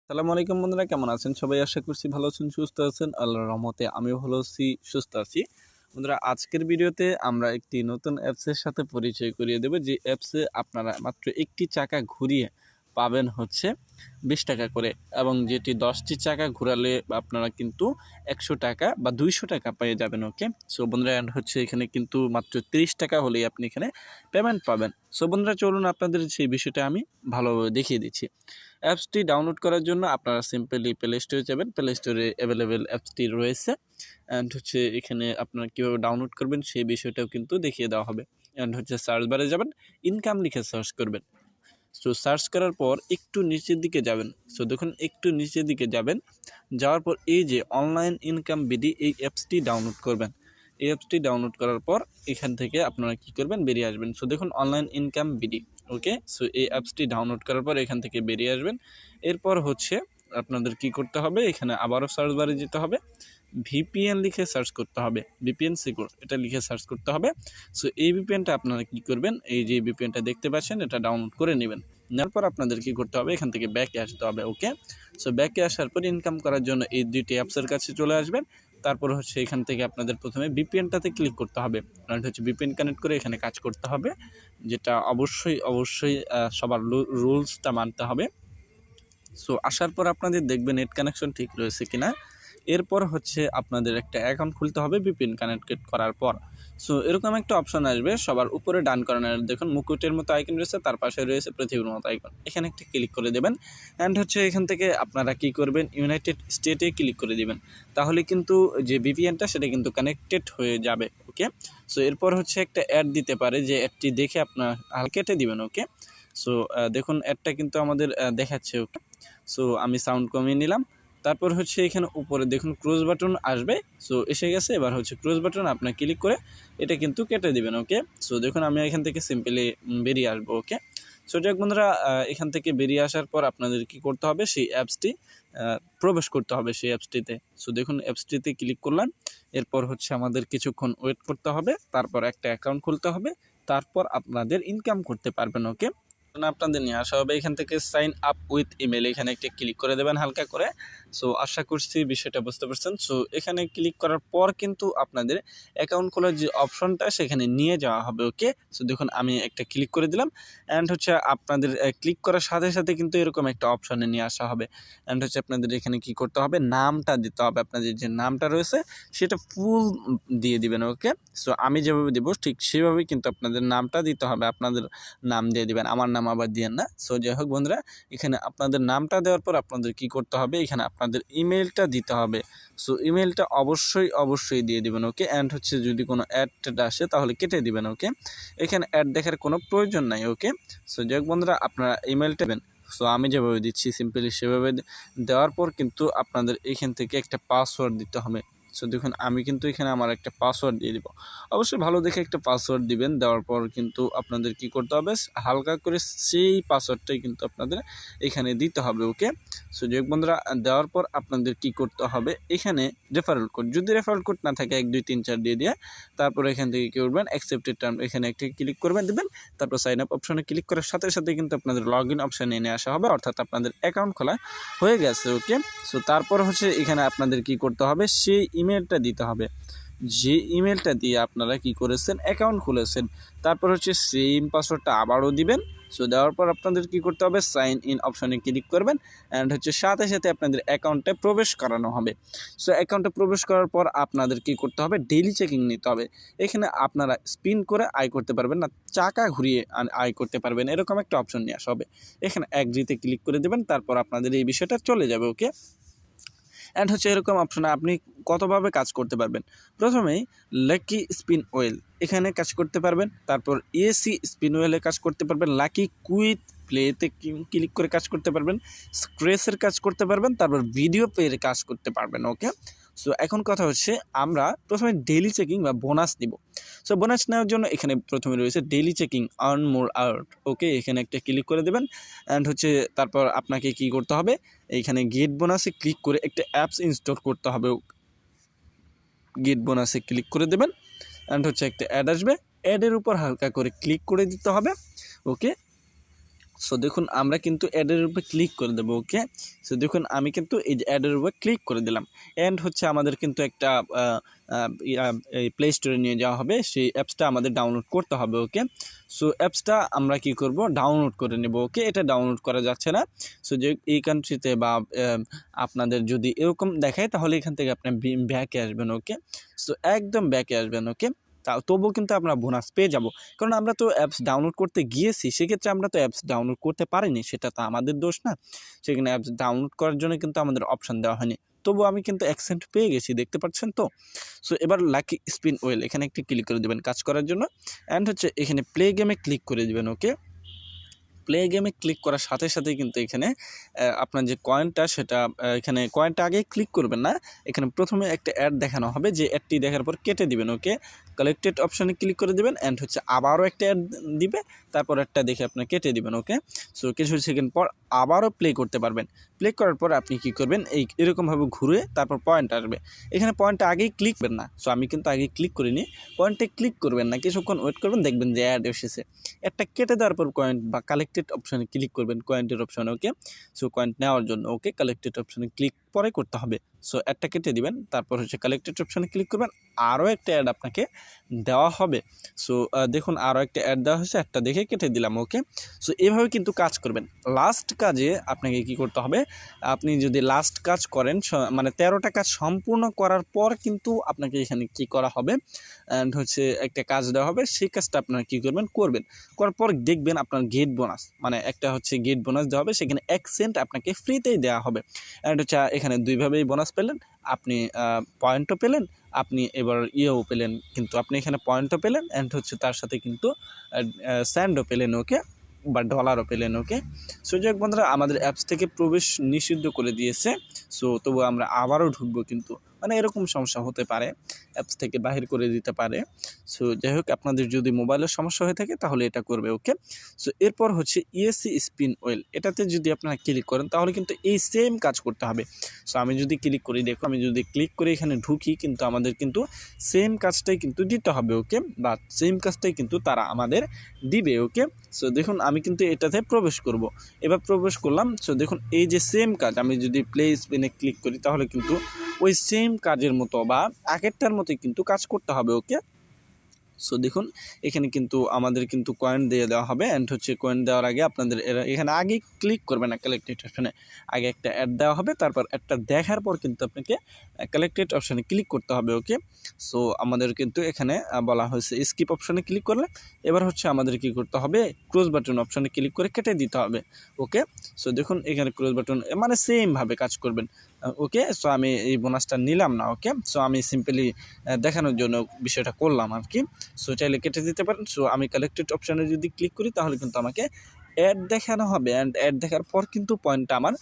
সালামু আলাইকুম বন্ধুরা, কেমন আছেন সবাই? আশা করছি ভালো আছেন, সুস্থ আছেন। আল্লাহর রহমতে আমিও ভালো আছি, সুস্থ আছি। বন্ধুরা, আজকের ভিডিওতে আমরা একটি নতুন অ্যাপসের সাথে পরিচয় করিয়ে দেব, যে অ্যাপসে আপনারা মাত্র একটি চাকা ঘুরিয়ে পাবেন হচ্ছে 20 টাকা করে, এবং যেটি 10টি চাকা ঘোরালে আপনারা কিন্তু 100 টাকা বা 200 টাকা পেয়ে যাবেন। ওকে, সো বন্ধুরা, অ্যান্ড হচ্ছে এখানে কিন্তু মাত্র 30 টাকা হলেই আপনি এখানে পেমেন্ট পাবেন। সো বন্ধুরা, চলুন আপনাদের সেই বিষয়টা আমি ভালোভাবে দেখিয়ে দিচ্ছি। অ্যাপসটি ডাউনলোড করার জন্য আপনারা সিম্পলি প্লে স্টোরে যাবেন। প্লে স্টোরে অ্যাভেলেবেল অ্যাপসটি রয়েছে, অ্যান্ড হচ্ছে এখানে আপনারা কীভাবে ডাউনলোড করবেন সেই বিষয়টাও কিন্তু দেখিয়ে দেওয়া হবে। অ্যান্ড হচ্ছে সার্চ বারে যাবেন, ইনকাম লিখে সার্চ করবেন। সো সার্চ করার পর একটু নিচের দিকে যাবেন। সো দেখুন, একটু নিচের দিকে যাবেন, যাওয়ার পর এই যে অনলাইন ইনকাম বিডি, এই অ্যাপসটি ডাউনলোড করবেন। এই অ্যাপসটি ডাউনলোড করার পর এখান থেকে আপনারা কি করবেন, বেরিয়ে আসবেন। সো দেখুন, অনলাইন ইনকাম বিডি। ওকে, সো এই অ্যাপসটি ডাউনলোড করার পর এখান থেকে বেরিয়ে আসবেন। এরপর হচ্ছে আপনাদের কি করতে হবে, এখানে আবারও সার্চ বারে যেতে হবে, ভিপিএন লিখে সার্চ করতে হবে, ভিপিএন সিকিউর এটা লিখে সার্চ করতে হবে। সো এই ভিপিএনটা আপনারা কি করবেন, এই যে ভিপিএনটা দেখতে পাচ্ছেন এটা ডাউনলোড করে নেবেন। নেওয়ার পর আপনাদের কি করতে হবে, এখান থেকে ব্যাকে আসতে হবে। ওকে, সো ব্যাকে আসার পর ইনকাম করার জন্য এই দুইটি অ্যাপসের কাছে চলে আসবেন। তারপর হচ্ছে এখান থেকে আপনাদের প্রথমে ভিপিএনটাতে ক্লিক করতে হবে, কারণ হচ্ছে ভিপিএন কানেক্ট করে এখানে কাজ করতে হবে, যেটা অবশ্যই সবার রুলসটা মানতে হবে। সো আসার পর আপনাদের দেখবেন নেট কানেকশন ঠিক রয়েছে কিনা। এরপর হচ্ছে আপনাদের একটা অ্যাকাউন্ট খুলতে হবে ভিপিএন কানেক্ট করার পর। সো এরকম একটা অপশন আসবে সবার উপরে ডান কর্নারে, দেখুন মুকুটের মতো আইকন রয়েছে, তার পাশে রয়েছে পৃথিবীর মতো আইকন, এখানে একটা ক্লিক করে দেবেন। অ্যান্ড হচ্ছে এখান থেকে আপনারা কি করবেন, ইউনাইটেড স্টেটে ক্লিক করে দিবেন। তাহলে কিন্তু যে ভিপিএনটা সেটা কিন্তু কানেক্টেড হয়ে যাবে। ওকে, সো এরপর হচ্ছে একটা অ্যাড দিতে পারে, যে অ্যাডটি দেখে আপনার হাল কেটে দিবেন। ওকে, সো দেখুন অ্যাডটা কিন্তু আমাদের দেখাচ্ছে। ওকে, সো আমি সাউন্ড কমিয়ে নিলাম। তারপর হচ্ছে এখানে উপরে দেখুন ক্রস বাটন আসবে। সো এসে গেছে, এবার হচ্ছে ক্রস বাটন আপনার ক্লিক করে এটা কিন্তু কেটে দিবেন। ওকে, সো দেখুন আমি এখান থেকে সিম্পলি বেরিয়ে আসবো। ওকে, সো যাক বন্ধুরা, এখান থেকে বেরিয়ে আসার পর আপনাদের কি করতে হবে, সেই অ্যাপসটি প্রবেশ করতে হবে সেই অ্যাপসটিতে। সো দেখুন অ্যাপসটিতে ক্লিক করলাম। এরপর হচ্ছে আমাদের কিছুক্ষণ ওয়েট করতে হবে, তারপর একটা অ্যাকাউন্ট খুলতে হবে, তারপর আপনাদের ইনকাম করতে পারবেন। ওকে, আপনাদের নিয়ে আসা হবে এখান থেকে সাইন আপ উইথ ইমেল, এখানে একটা ক্লিক করে দেবেন হালকা করে। সো আশা করছি বিষয়টা বুঝতে পারছেন। সো এখানে ক্লিক করার পর কিন্তু আপনাদের অ্যাকাউন্ট খোলার যে অপশনটা সেখানে নিয়ে যাওয়া হবে। ওকে, সো দেখুন আমি একটা ক্লিক করে দিলাম, অ্যান্ড হচ্ছে আপনাদের ক্লিক করার সাথে সাথে কিন্তু এরকম একটা অপশনে নিয়ে আসা হবে। অ্যান্ড হচ্ছে আপনাদের এখানে কি করতে হবে, নামটা দিতে হবে, আপনাদের যে নামটা রয়েছে সেটা ফুল দিয়ে দিবেন। ওকে, সো আমি যেভাবে দেবো ঠিক সেভাবেই কিন্তু আপনাদের নামটা দিতে হবে, আপনাদের নাম দিয়ে দিবেন, আমার নাম আবার দিয়েন না। সো যাই হোক বন্ধুরা, এখানে আপনাদের নামটা দেওয়ার পর আপনাদের কি করতে হবে, এখানে আপনাদের ইমেলটা দিতে হবে। সো ইমেলটা অবশ্যই দিয়ে দিবেন। ওকে, অ্যান্ড হচ্ছে যদি কোনো অ্যাড আসে তাহলে কেটে দিবেন। ওকে, এখানে অ্যাড দেখার কোনো প্রয়োজন নাই। ওকে, সো যাই হোক বন্ধুরা, আপনারা ইমেলটা দেবেন। সো আমি যেভাবে দিচ্ছি সিম্পলি সেভাবে দেওয়ার পর কিন্তু আপনাদের এখান থেকে একটা পাসওয়ার্ড দিতে হবে। সো দেখুন আমি কিন্তু এখানে আমার একটা পাসওয়ার্ড দিয়ে দিব, অবশ্যই ভালো দেখে একটা পাসওয়ার্ড দিবেন। দেওয়ার পর কিন্তু আপনাদের কি করতে হবে, হালকা করে সেই পাসওয়ার্ডটাই কিন্তু আপনাদের এখানে দিতে হবে। ওকে, সো যে বন্ধুরা, দেওয়ার পর আপনাদের কি করতে হবে, এখানে রেফারেল কোড, যদি রেফারেল কোড না থাকে 1 2 3 4 দিয়ে তারপর এখান থেকে কি করবেন, অ্যাকসেপ্টেড টার্ম এখানে একটা ক্লিক করবেন দিবেন। তারপর সাইন আপ অপশনে ক্লিক করার সাথে সাথে কিন্তু আপনাদের লগ ইন অপশানে এনে আসা হবে, অর্থাৎ আপনাদের অ্যাকাউন্ট খোলা হয়ে গেছে। ওকে, সো তারপর হচ্ছে এখানে আপনাদের কি করতে হবে, সেই ইমেলটা দিতে হবে, যে ইমেলটা দিয়ে আপনারা কি করেছেন, অ্যাকাউন্ট খুলেছেন। তারপর হচ্ছে সেম পাসওয়ার্ডটা আবারও দিবেন। সো দেওয়ার পর আপনাদের কি করতে হবে, সাইন ইন অপশনে ক্লিক করবেন, অ্যান্ড হচ্ছে সাথে সাথে আপনাদের অ্যাকাউন্টে প্রবেশ করানো হবে। সো অ্যাকাউন্টে প্রবেশ করার পর আপনাদের কি করতে হবে, ডেইলি চেকিং নিতে হবে। এখানে আপনারা স্পিন করে আয় করতে পারবেন না, চাকা ঘুরিয়ে আয় করতে পারবেন, এরকম একটা অপশন নিয়ে আসা হবে। এখানে অ্যাগ্রিতে ক্লিক করে দেবেন, তারপর আপনাদের এই বিষয়টা চলে যাবে। ওকে, অ্যান্ড হচ্ছে এরকম অপশনে আপনি কতভাবে কাজ করতে পারবেন। প্রথমেই লাকি স্পিন ওয়েল এখানে কাজ করতে পারবেন, তারপর এসি স্পিন ওয়েলে কাজ করতে পারবেন, লাকি কুইথ প্লেতে ক্লিক করে কাজ করতে পারবেন, স্ক্রেচের কাজ করতে পারবেন, তারপর ভিডিও পেয়ের কাজ করতে পারবেন। ওকে, সো এখন কথা হচ্ছে আমরা প্রথমে ডেইলি চেকিং বা বোনাস দিব। সো বোনাস নেওয়ার জন্য এখানে প্রথমে রয়েছে daily checking earn more art. Okay, এখানে একটা ক্লিক করে দেবেন, অ্যান্ড হচ্ছে তারপর আপনাকে কি করতে হবে, এইখানে গেট বোনাসে ক্লিক করে একটা অ্যাপস ইনস্টল করতে হবে। গেট বোনাসে ক্লিক করে দেবেন, অ্যান্ড হচ্ছে একটা অ্যাড আসবে, অ্যাডের উপর হালকা করে ক্লিক করে দিতে হবে। ওকে, সো দেখুন আমরা কিন্তু অ্যাডের উপরে ক্লিক করে দেবো। ওকে, সো দেখুন আমি কিন্তু এই যে অ্যাডের উপরে ক্লিক করে দিলাম। অ্যান্ড হচ্ছে আমাদের কিন্তু একটা এই প্লে স্টোরে নিয়ে যাওয়া হবে, সেই অ্যাপসটা আমাদের ডাউনলোড করতে হবে। ওকে, সো অ্যাপসটা আমরা কি করব, ডাউনলোড করে নেব। ওকে, এটা ডাউনলোড করা যাচ্ছে না। সো যে এই কান্ট্রিতে বা আপনাদের যদি এরকম দেখায় তাহলে এখান থেকে আপনি ব্যাকে আসবেন। ওকে, সো একদম ব্যাকে আসবেন। ওকে, তবুও কিন্তু আমরা বোনাস পেয়ে যাব, কারণ আমরা তো অ্যাপস ডাউনলোড করতে গিয়েছি, সেক্ষেত্রে আমরা তো অ্যাপস ডাউনলোড করতে পারিনি, সেটা তো আমাদের দোষ না। সেখানে অ্যাপস ডাউনলোড করার জন্য কিন্তু আমাদের অপশান দেওয়া হয়নি, তবু আমি কিন্তু অ্যাকসেন্ট পেয়ে গেছি, দেখতে পাচ্ছেন তো। সো এবার লাকি স্পিন ওয়েল এখানে একটি ক্লিক করে দেবেন কাজ করার জন্য, অ্যান্ড হচ্ছে এখানে প্লে গেমে ক্লিক করে দেবেন। ওকে, প্লে গেমে ক্লিক করার সাথে সাথে কিন্তু এখানে আপনার যে কয়েনটা, সেটা এখানে কয়েনটা আগে ক্লিক করবেন না, এখানে প্রথমে একটা অ্যাড দেখানো হবে, যে অ্যাডটি দেখার পর কেটে দিবেন। ওকে, কালেক্টেড অপশানে ক্লিক করে দেবেন, অ্যান্ড হচ্ছে আবারও একটা অ্যাড দিবে, তারপর একটা দেখে আপনি কেটে দিবেন। ওকে, সো কিছু সেকেন্ড পর আবারও প্লে করতে পারবেন। প্লে করার পর আপনি কি করবেন, এরকমভাবে ঘুরে তারপর পয়েন্ট আসবে, এখানে পয়েন্টটা আগেই ক্লিক করবেন না। সো আমি কিন্তু আগেই ক্লিক করিনি, পয়েন্টে ক্লিক করবেন না, কিছুক্ষণ ওয়েট করবেন, দেখবেন যে অ্যাড এসেছে। একটা কেটে দেওয়ার পর কয়েন বা কালেক্টেড অপশানে ক্লিক করবেন, কয়েন্টের অপশানে। ওকে, সো কয়েন্ট নেওয়ার জন্য ওকে কালেক্টেড অপশানে ক্লিক পরে করতে হবে। সো একটা কেটে দিবেন, তারপর হচ্ছে কালেক্টেড অপশানে ক্লিক করবেন, আরও একটা অ্যাড আপনাকে দেওয়া হবে। সো দেখুন আরও একটা অ্যাড দেওয়া হয়েছে, একটা দেখে কেটে দিলাম। ওকে, সো এভাবে কিন্তু কাজ করবেন। লাস্ট কাজে আপনাকে কি করতে হবে, আপনি যদি লাস্ট কাজ করেন, মানে 13টা কাজ সম্পূর্ণ করার পর কিন্তু আপনাকে এখানে কি করা হবে, অ্যান্ড হচ্ছে একটা কাজ দেওয়া হবে, সেই কাজটা আপনারা কী করবেন, করার পর দেখবেন আপনার গেট বোনাস, মানে একটা হচ্ছে গেট বোনাস দেওয়া হবে, সেখানে 1 সেন্ট আপনাকে ফ্রিতেই দেওয়া হবে। অ্যান্ড হচ্ছে এখানে দুইভাবেই বোনাস পেলেন, আপনি পয়েন্টও পেলেন, আপনি এবার ইয়েও পেলেন, কিন্তু আপনি এখানে পয়েন্টও পেলেন, অ্যান্ড হচ্ছে তার সাথে কিন্তু স্যান্ডও পেলেন। ওকে, বা ডলারও পেলেন। ওকে, সো যাক বন্ধুরা, আমাদের অ্যাপস থেকে প্রবেশ নিষিদ্ধ করে দিয়েছে। সো তবু আমরা আবারও ঢুকবো, কিন্তু মানে এরকম সমস্যা হতে পারে, অ্যাপস থেকে বাহির করে দিতে পারে। সো যাই হোক, আপনাদের যদি মোবাইলের সমস্যা হয়ে থাকে তাহলে এটা করবে। ওকে, সো এরপর হচ্ছে ইএসসি স্পিন ওয়েল, এটাতে যদি আপনারা ক্লিক করেন তাহলে কিন্তু এই সেম কাজ করতে হবে। সো আমি যদি ক্লিক করি, দেখো আমি যদি ক্লিক করে এখানে ঢুকি, কিন্তু আমাদের কিন্তু সেম কাজটাই কিন্তু দিতে হবে। ওকে, বা সেম কাজটাই কিন্তু তারা আমাদের দিবে। ওকে, সো দেখুন আমি কিন্তু এটাতে প্রবেশ করব, এবার প্রবেশ করলাম। সো দেখুন এই যে সেম কাজ, আমি যদি প্লে স্পিনে ক্লিক করি তাহলে কিন্তু ওই সেম কাজের মতো বা আগেরটার মতোই কিন্তু কাজ করতে হবে। ওকে, সো দেখুন এখানে কিন্তু আমাদের কিন্তু কয়েন দিয়ে দেওয়া হবে, অ্যান্ড হচ্ছে কয়েন দেওয়ার আগে আপনাদের এখানে আগে ক্লিক করবে না, কালেক্টেড অপশানে আগে একটা অ্যাড দেওয়া হবে, তারপর একটা দেখার পর কিন্তু আপনাকে কালেক্টেড অপশানে ক্লিক করতে হবে। ওকে, সো আমাদের কিন্তু এখানে বলা হয়েছে স্কিপ অপশানে ক্লিক করলে, এবার হচ্ছে আমাদের কি করতে হবে, ক্লোজ বাটন অপশানে ক্লিক করে কেটে দিতে হবে। ওকে, সো দেখুন এখানে ক্লোজ বাটন, মানে সেমভাবে কাজ করবেন। ওকে, সো আমি এই বোনাসটা নিলাম না। ওকে, সো আমি সিম্পলি দেখানোর জন্য বিষয়টা করলাম আর কি। সো চাইলে কেটে দিতে পারেন। সো আমি কালেক্টেড অপশানে যদি ক্লিক করি তাহলে কিন্তু আমাকে অ্যাড দেখানো হবে, অ্যান্ড অ্যাড দেখার পর কিন্তু পয়েন্টটা আমার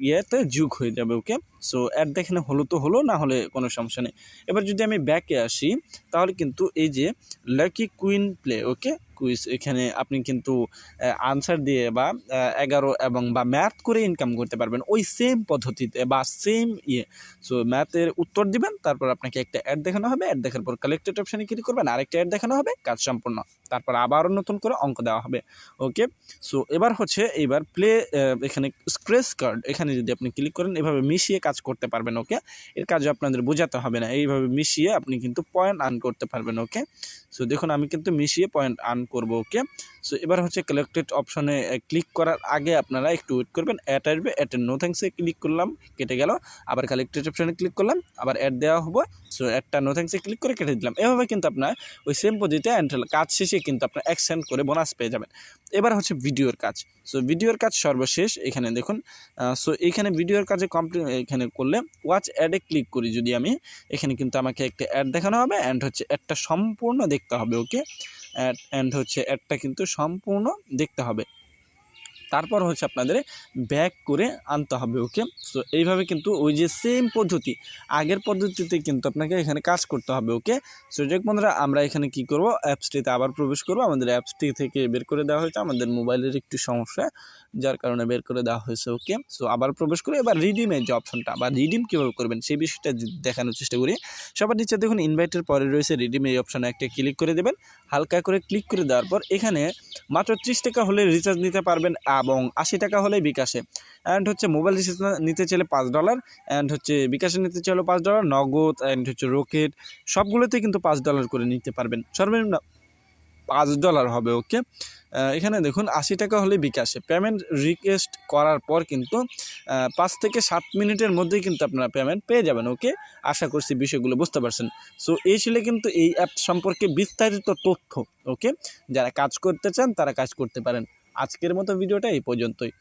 ইয়েতে যোগ হয়ে যাবে। ওকে, সো অ্যাড দেখানো হলো তো হলো, না হলে কোনো সমস্যা নেই। এবার যদি আমি ব্যাকে আসি তাহলে কিন্তু এই যে লাকি কুইন প্লে, ওকে কুইজ, এখানে আপনি কিন্তু আনসার দিয়ে বা 11 এবং বা ম্যাথ করে ইনকাম করতে পারবেন ওই সেম পদ্ধতিতে বা সেম সো ম্যাথের উত্তর দিবেন, তারপর আপনাকে একটা অ্যাড দেখানো হবে, অ্যাড দেখার পর কালেক্টেড অপশানে ক্লিক করবেন, আরেকটা অ্যাড দেখানো হবে, কাজ সম্পূর্ণ, তারপর আবারও নতুন করে অঙ্ক দেওয়া হবে। ওকে, সো এবার হচ্ছে প্লে এখানে স্ক্র্যাচ কার্ড, এখানে যদি আপনি ক্লিক করেন এভাবে মিশিয়ে কাজ করতে পারবেন। ওকে, এর কাজও আপনাদের বোঝাতে হবে না, এইভাবে মিশিয়ে আপনি কিন্তু পয়েন্ট আর্ন করতে পারবেন। ওকে, সো দেখুন আমি কিন্তু মিশিয়ে পয়েন্ট আর্ন করব। ওকে, সো এবার হচ্ছে কালেক্টেড অপশানে ক্লিক করার আগে আপনারা একটু ওয়েট করবেন, অ্যাড আসবে, অ্যাডের নো থ্যাঙ্কসে ক্লিক করলাম, কেটে গেল, আবার কালেক্টেড অপশানে ক্লিক করলাম, আবার অ্যাড দেওয়া হবে, সো একটা নো থ্যাঙ্কসে ক্লিক করে কেটে দিলাম। এভাবে কিন্তু আপনার ওই সেম পদ্ধতিতে কাজ শেষে কিন্তু আপনার অ্যাকসেন্ট করে বোনাস পেয়ে যাবেন। এবার হচ্ছে ভিডিওর কাজ। সো ভিডিওর কাজ সর্বশেষ এখানে দেখুন। সো এইখানে ভিডিওর কাজে কমপ্লিট এখানে করলে ওয়াচ অ্যাডে ক্লিক করি যদি আমি, এখানে কিন্তু আমাকে একটা অ্যাড দেখানো হবে, অ্যান্ড হচ্ছে অ্যাডটা সম্পূর্ণ দেখতে হবে। ওকে, অ্যাড হচ্ছে অ্যাডটা কিন্তু সম্পূর্ণ দেখতে হবে, তারপর হচ্ছে আপনাদের ব্যাক করে আনতে হবে। ওকে, সো এইভাবে কিন্তু ওই যে সেম পদ্ধতি, আগের পদ্ধতিতে কিন্তু আপনাকে এখানে কাজ করতে হবে। ওকে, সো যাক বন্ধুরা, আমরা এখানে কি করব, অ্যাপসটিতে আবার প্রবেশ করব। আমাদের অ্যাপসটি থেকে বের করে দেওয়া হয়েছে, আমাদের মোবাইলের একটু সমস্যা যার কারণে বের করে দেওয়া হয়েছে। ওকে, সো আবার প্রবেশ করে এবার রিডিমের যে অপশনটা বা রিডিম কীভাবে করবেন সেই বিষয়টা দেখানোর চেষ্টা করি। সবার নিচে দেখুন ইনভাইটের পরে রয়েছে রিডিম, এই অপশনে একটা ক্লিক করে দেবেন। হালকা করে ক্লিক করে দেওয়ার পর এখানে মাত্র 30 টাকা হলে রিচার্জ নিতে পারবেন এবং 80 টাকা হলে বিকাশে, অ্যান্ড হচ্ছে মোবাইল রিচার্জ নিতে চাইলে $5, অ্যান্ড হচ্ছে বিকাশে নিতে চাইলে $5, নগদ অ্যান্ড হচ্ছে রকেট সবগুলোতে কিন্তু $5 করে নিতে পারবেন, সর্বনিম্ন $5 হবে। ওকে, এখানে দেখুন 80 টাকা হলে বিকাশে পেমেন্ট রিকোয়েস্ট করার পর কিন্তু 5 থেকে 7 মিনিটের মধ্যেই কিন্তু আপনারা পেমেন্ট পেয়ে যাবেন। ওকে, আশা করছি বিষয়গুলো বুঝতে পারছেন। সো এই ছিল কিন্তু এই অ্যাপ সম্পর্কে বিস্তারিত তথ্য। ওকে, যারা কাজ করতে চান তারা কাজ করতে পারেন। আজকের মতো ভিডিওটা এই পর্যন্তই।